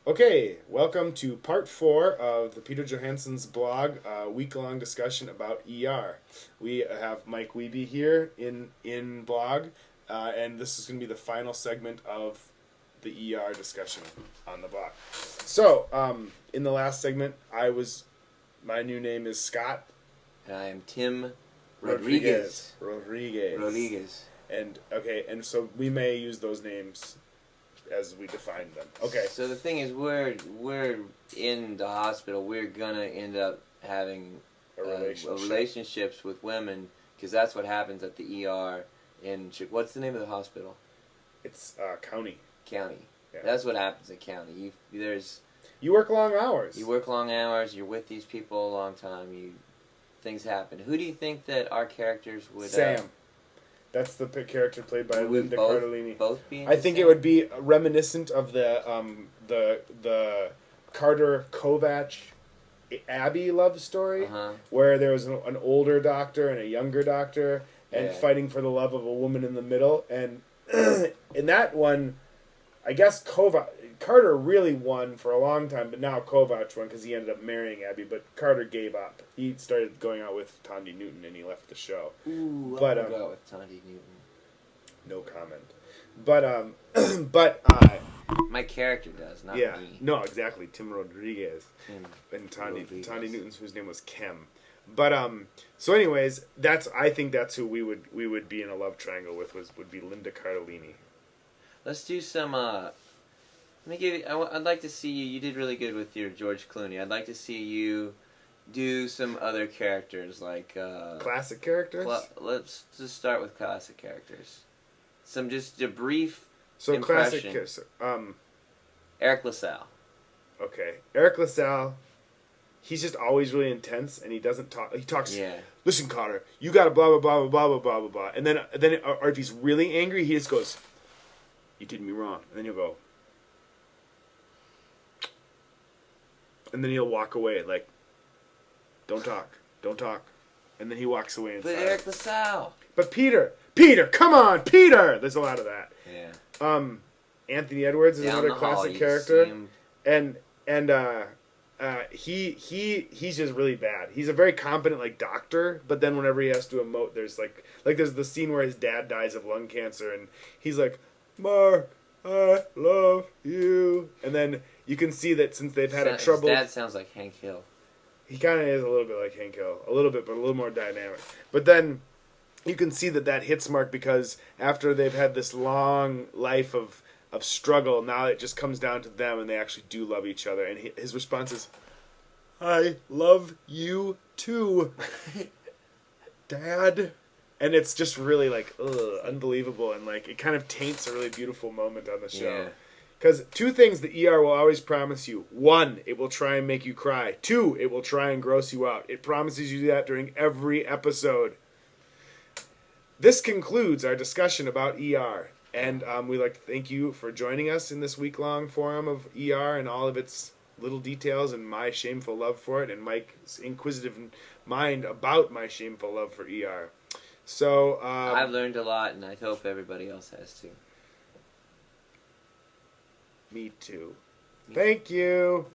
Okay, welcome to part 4 of the Peter Johansen's blog, week-long discussion about ER. We have Mike Wiebe here in blog, and this is going to be the final segment of the ER discussion on the blog. So, in the last segment, my new name is Scott. And I am Tim Rodriguez. Rodriguez. And so we may use those names as we define them. Okay. So the thing is, we're in the hospital. We're gonna end up having relationships with women because that's what happens at the ER in what's the name of the hospital? It's County. County. Yeah. That's what happens at County. You work long hours. You work long hours. You're with these people a long time. Things happen. Who do you think that our characters would? Sam. That's the character played by Linda Cardellini. Both being. I think it would be reminiscent of the Carter Kovac Abby love story, where there was an older doctor and a younger doctor, and fighting for the love of a woman in the middle. And in that one, I guess Carter really won for a long time, but now Kovac won because he ended up marrying Abby. But Carter gave up. He started going out with Thandie Newton, and he left the show. Ooh, I would go with Thandie Newton. No comment. But my character does, not me. No, exactly. Tim Rodriguez and Thandie Newton's, whose name was Kim. But so anyways, I think that's who we would be in a love triangle with would be Linda Cardellini. Let's do some. Let me give you. I'd like to see you. You did really good with your George Clooney. I'd like to see you do some other characters like classic characters. Let's just start with classic characters. Just a brief. So impression. Classic. Eric LaSalle. Okay, Eric LaSalle. He's just always really intense, and he doesn't talk. He talks. Yeah. Listen, Carter, you got to blah blah blah blah blah blah blah blah, and then or if he's really angry, he just goes, "You did me wrong," and then he'll go. And then he'll walk away like, don't talk, and then he walks away inside. But Eric LaSalle. But Peter, come on, Peter. There's a lot of that. Yeah. Anthony Edwards is another classic character, and he's just really bad. He's a very competent doctor, but then whenever he has to emote, there's there's the scene where his dad dies of lung cancer, and he's like, Mark, I love you, and then you can see that since they've had a trouble. His dad sounds like Hank Hill. He kind of is a little bit like Hank Hill, a little bit, but a little more dynamic. But then you can see that hits Mark because after they've had this long life of struggle, now it just comes down to them, and they actually do love each other. And his response is, "I love you too, Dad." And it's just really unbelievable, and it kind of taints a really beautiful moment on the show. Yeah. Because two things the ER will always promise you. One, it will try and make you cry. Two, it will try and gross you out. It promises you that during every episode. This concludes our discussion about ER. And we'd like to thank you for joining us in this week-long forum of ER and all of its little details and my shameful love for it and Mike's inquisitive mind about my shameful love for ER. So I've learned a lot, and I hope everybody else has too. Me too. Thank you.